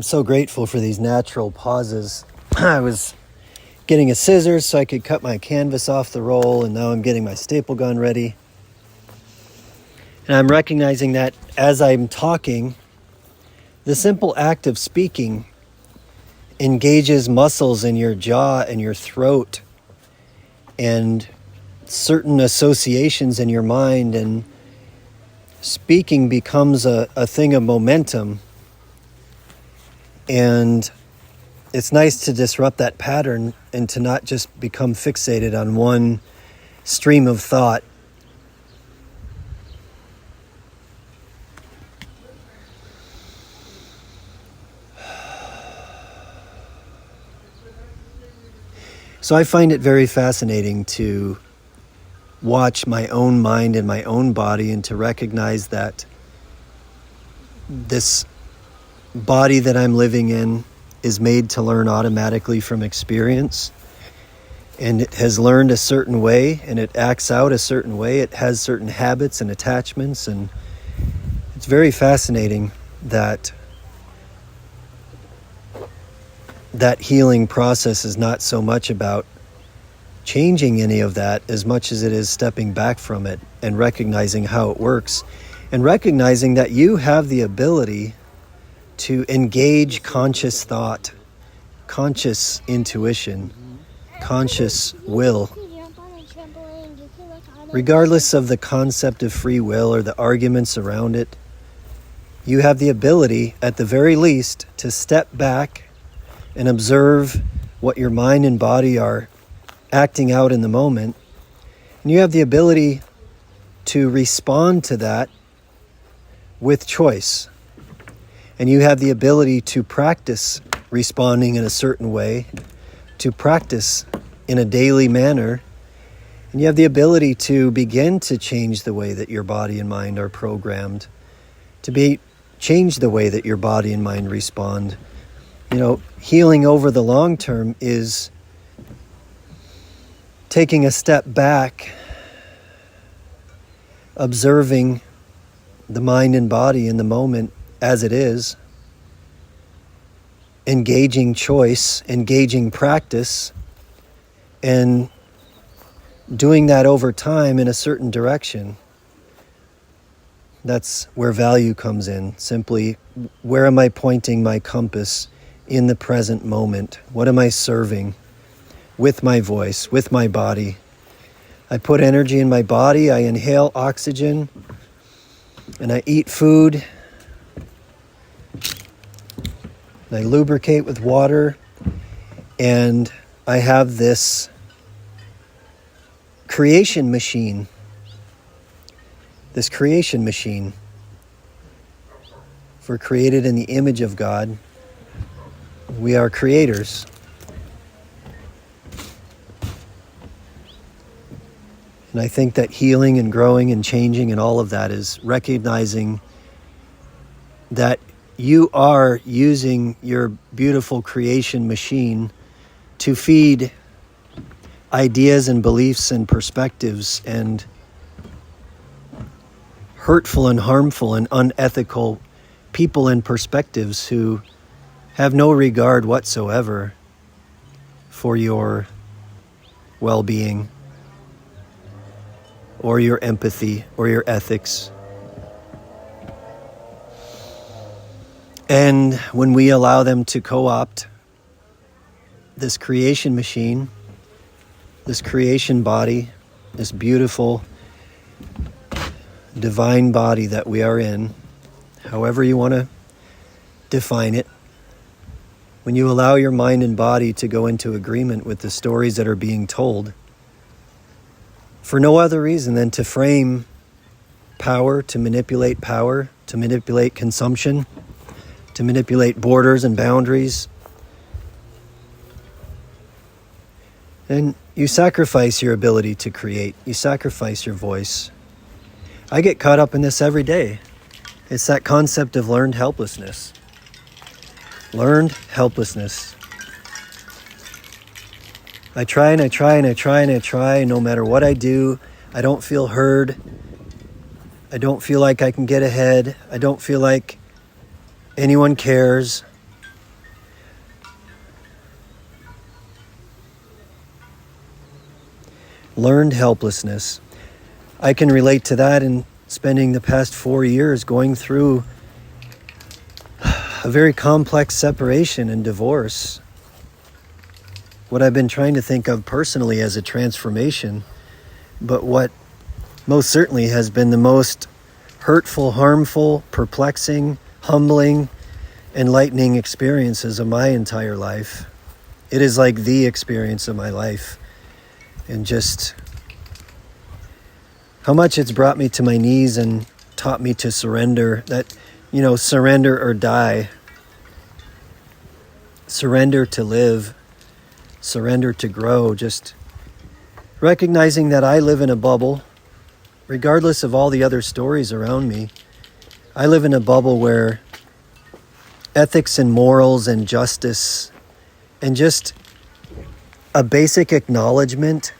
so grateful for these natural pauses. I was getting a scissors so I could cut my canvas off the roll, and now I'm getting my staple gun ready. And I'm recognizing that as I'm talking, the simple act of speaking engages muscles in your jaw and your throat and certain associations in your mind, and speaking becomes a thing of momentum. And it's nice to disrupt that pattern and to not just become fixated on one stream of thought. So I find it very fascinating to watch my own mind and my own body, and to recognize that this body that I'm living in is made to learn automatically from experience, and it has learned a certain way and it acts out a certain way. It has certain habits and attachments, and it's very fascinating that healing process is not so much about changing any of that as much as it is stepping back from it and recognizing how it works, and recognizing that you have the ability to engage conscious thought, conscious intuition, conscious will. Regardless of the concept of free will or the arguments around it, you have the ability, at the very least, to step back and observe what your mind and body are acting out in the moment. And you have the ability to respond to that with choice. And you have the ability to practice responding in a certain way, to practice in a daily manner. And you have the ability to begin to change the way that your body and mind are programmed, to change the way that your body and mind respond. You know, healing over the long term is taking a step back, observing the mind and body in the moment as it is, engaging choice, engaging practice, and doing that over time in a certain direction. That's where value comes in. Simply, where am I pointing my compass in the present moment? What am I serving with my voice, with my body? I put energy in my body, I inhale oxygen, and I eat food. I lubricate with water, and I have this creation machine. This creation machine. If we're created in the image of God, we are creators. And I think that healing and growing and changing and all of that is recognizing that you are using your beautiful creation machine to feed ideas and beliefs and perspectives and hurtful and harmful and unethical people and perspectives who have no regard whatsoever for your well-being or your empathy or your ethics. And when we allow them to co-opt this creation machine, this creation body, this beautiful divine body that we are in, however you want to define it, when you allow your mind and body to go into agreement with the stories that are being told, for no other reason than to frame power, to manipulate consumption, to manipulate borders and boundaries. And you sacrifice your ability to create. You sacrifice your voice. I get caught up in this every day. It's that concept of learned helplessness. Learned helplessness. I try and I try and I try and I try. No matter what I do, I don't feel heard. I don't feel like I can get ahead. I don't feel like anyone cares. learned helplessness. I can relate to that in spending the past 4 years going through a very complex separation and divorce. What I've been trying to think of personally as a transformation, but what most certainly has been the most hurtful, harmful, perplexing, humbling, enlightening experiences of my entire life. It is like the experience of my life. And just how much it's brought me to my knees and taught me to surrender. That, surrender or die. Surrender to live. Surrender to grow. Just recognizing that I live in a bubble, regardless of all the other stories around me. I live in a bubble where ethics and morals and justice and just a basic acknowledgement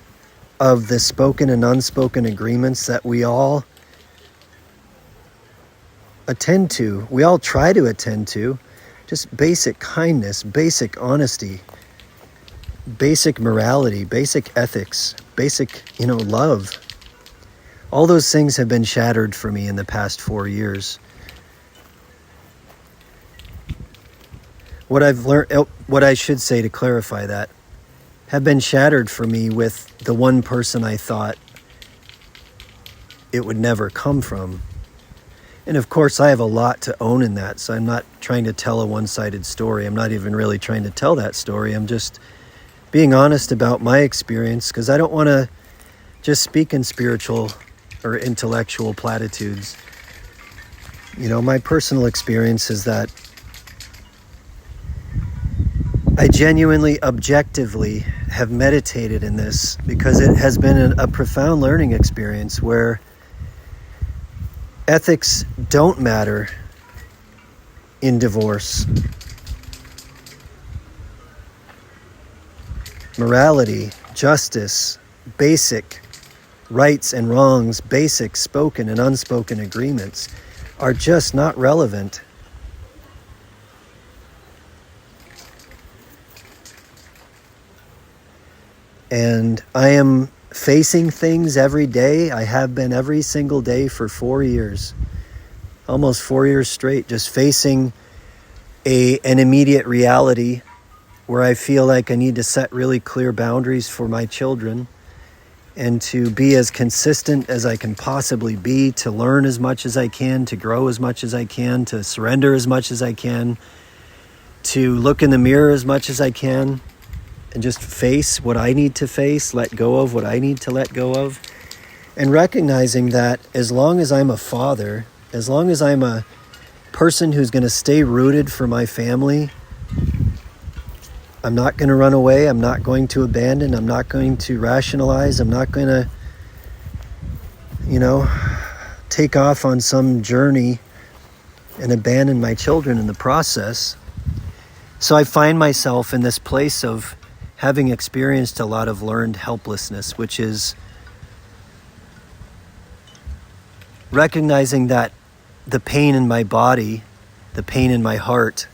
of the spoken and unspoken agreements that we all attend to, we all try to attend to, just basic kindness, basic honesty, basic morality, basic ethics, basic, love. All those things have been shattered for me in the past 4 years. What I've learned, what I should say to clarify that, have been shattered for me with the one person I thought it would never come from. And of course, I have a lot to own in that, so I'm not trying to tell a one-sided story. I'm not even really trying to tell that story. I'm just being honest about my experience, because I don't want to just speak in spiritual or intellectual platitudes. My personal experience is that I genuinely, objectively have meditated in this because it has been a profound learning experience where ethics don't matter in divorce. Morality, justice, basic rights and wrongs, basic spoken and unspoken agreements are just not relevant. And I am facing things every day. I have been every single day for 4 years, almost 4 years straight, just facing an immediate reality where I feel like I need to set really clear boundaries for my children and to be as consistent as I can possibly be, to learn as much as I can, to grow as much as I can, to surrender as much as I can, to look in the mirror as much as I can, and just face what I need to face, let go of what I need to let go of. And recognizing that as long as I'm a father, as long as I'm a person who's going to stay rooted for my family, I'm not going to run away. I'm not going to abandon. I'm not going to rationalize. I'm not going to, take off on some journey and abandon my children in the process. So I find myself in this place of having experienced a lot of learned helplessness, which is recognizing that the pain in my body, the pain in my heart,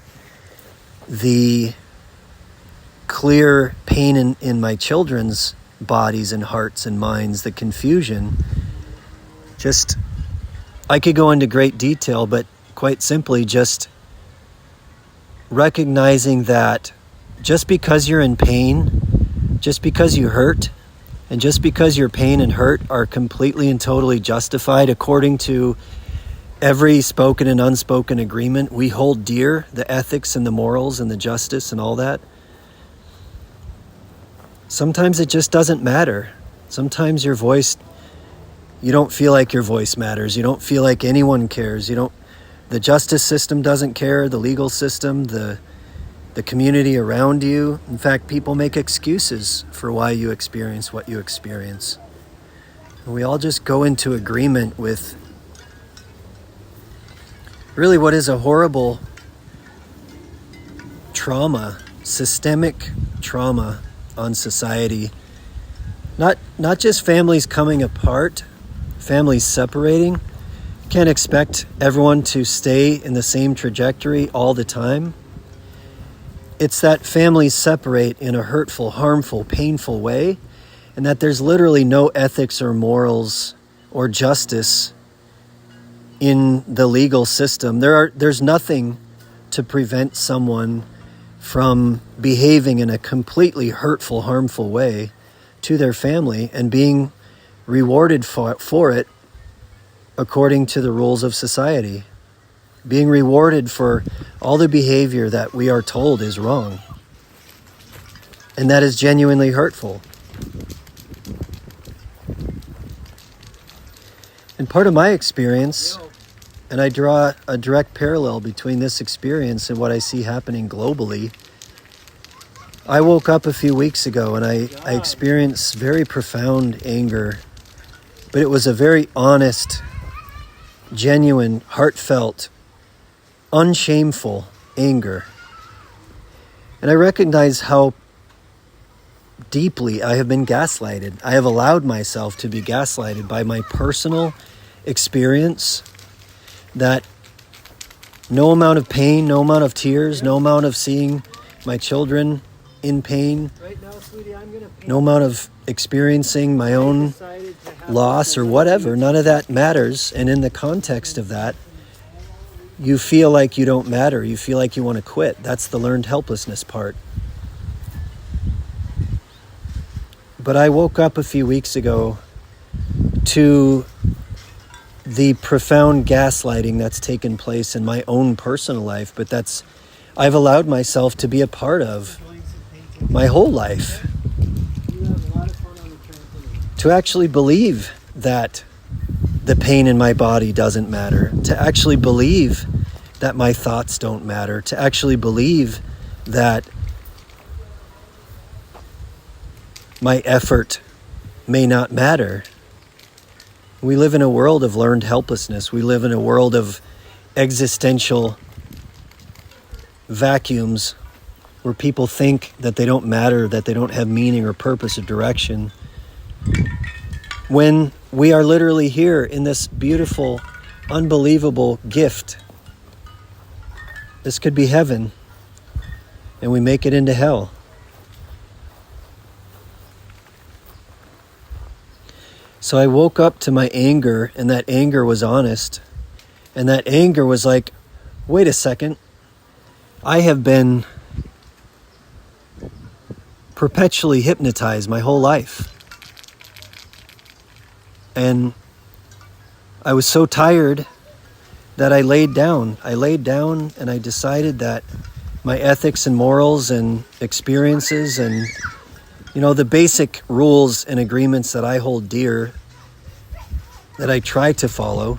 the clear pain in my children's bodies and hearts and minds, the confusion, I could go into great detail, but quite simply just recognizing that just because you're in pain, just because you hurt, and just because your pain and hurt are completely and totally justified according to every spoken and unspoken agreement we hold dear, the ethics and the morals and the justice and all that, sometimes it just doesn't matter. Sometimes your voice, you don't feel like your voice matters. You don't feel like anyone cares. The justice system doesn't care, the legal system, the community around you. In fact, people make excuses for why you experience what you experience. And we all just go into agreement with really what is a horrible trauma, systemic trauma on society. Not just families coming apart, families separating. Can't expect everyone to stay in the same trajectory all the time. It's that families separate in a hurtful, harmful, painful way, and that there's literally no ethics or morals or justice in the legal system. There's nothing to prevent someone from behaving in a completely hurtful, harmful way to their family and being rewarded for it according to the rules of society. Being rewarded for all the behavior that we are told is wrong and that is genuinely hurtful. And part of my experience, and I draw a direct parallel between this experience and what I see happening globally. I woke up a few weeks ago and I experienced very profound anger, but it was a very honest, genuine, heartfelt, unshameful anger. And I recognize how deeply I have been gaslighted. I have allowed myself to be gaslighted by my personal experience that no amount of pain, no amount of tears, no amount of seeing my children in pain, no amount of experiencing my own loss or whatever, none of that matters. And in the context of that, you feel like you don't matter. You feel like you want to quit. That's the learned helplessness part. But I woke up a few weeks ago to the profound gaslighting that's taken place in my own personal life, but I've allowed myself to be a part of my whole life. To actually believe that the pain in my body doesn't matter, to actually believe that my thoughts don't matter, to actually believe that my effort may not matter. We live in a world of learned helplessness. We live in a world of existential vacuums where people think that they don't matter, that they don't have meaning or purpose or direction. When we are literally here in this beautiful, unbelievable gift. This could be heaven, and we make it into hell. So I woke up to my anger, and that anger was honest. And that anger was like, wait a second. I have been perpetually hypnotized my whole life. And I was so tired that I laid down. I laid down and I decided that my ethics and morals and experiences and the basic rules and agreements that I hold dear, that I try to follow.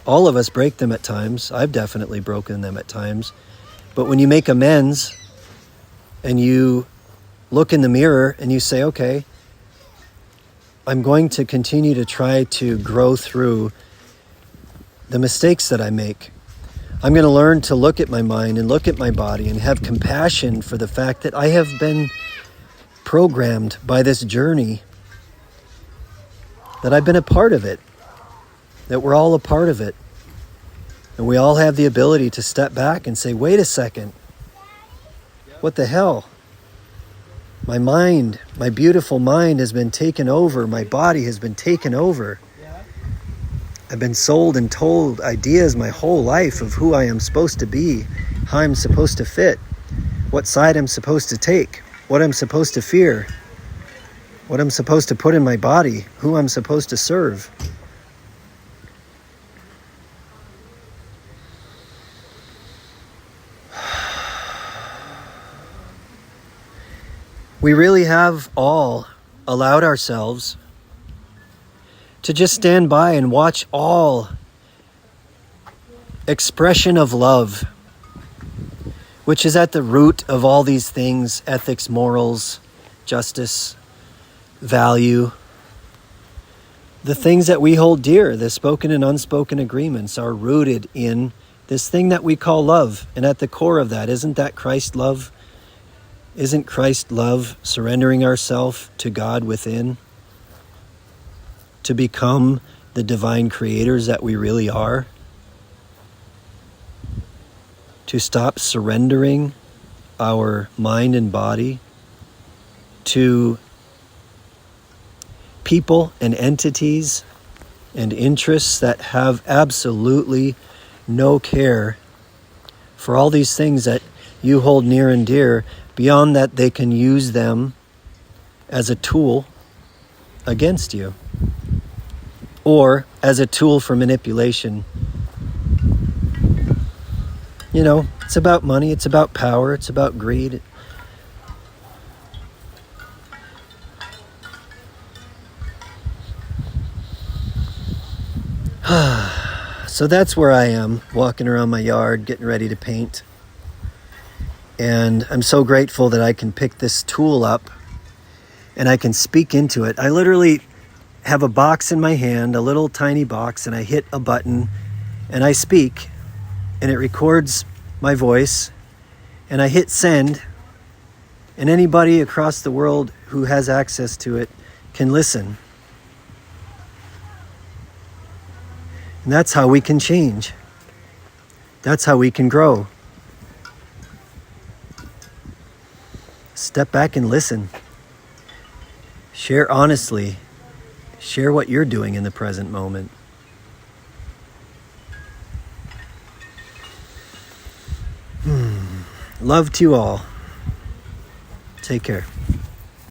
All of us break them at times. I've definitely broken them at times. But when you make amends and you look in the mirror and you say, okay, I'm going to continue to try to grow through the mistakes that I make. I'm going to learn to look at my mind and look at my body and have compassion for the fact that I have been programmed by this journey, that I've been a part of it, that we're all a part of it. And we all have the ability to step back and say, wait a second, what the hell? My mind, my beautiful mind has been taken over. My body has been taken over. I've been sold and told ideas my whole life of who I am supposed to be, how I'm supposed to fit, what side I'm supposed to take, what I'm supposed to fear, what I'm supposed to put in my body, who I'm supposed to serve. We really have all allowed ourselves to just stand by and watch all expression of love, which is at the root of all these things: ethics, morals, justice, value. The things that we hold dear, the spoken and unspoken agreements, are rooted in this thing that we call love. And at the core of that, isn't that Christ love? Isn't Christ love surrendering ourselves to God within to become the divine creators that we really are? To stop surrendering our mind and body to people and entities and interests that have absolutely no care for all these things that you hold near and dear, beyond that they can use them as a tool against you or as a tool for manipulation. You know, it's about money, it's about power, it's about greed. So that's where I am, walking around my yard, getting ready to paint. And I'm so grateful that I can pick this tool up and I can speak into it. I literally have a box in my hand, a little tiny box, and I hit a button and I speak and it records my voice, and I hit send, and anybody across the world who has access to it can listen. And that's how we can change. That's how we can grow. Step back and listen. Share honestly. Share what you're doing in the present moment. Love to you all. Take care.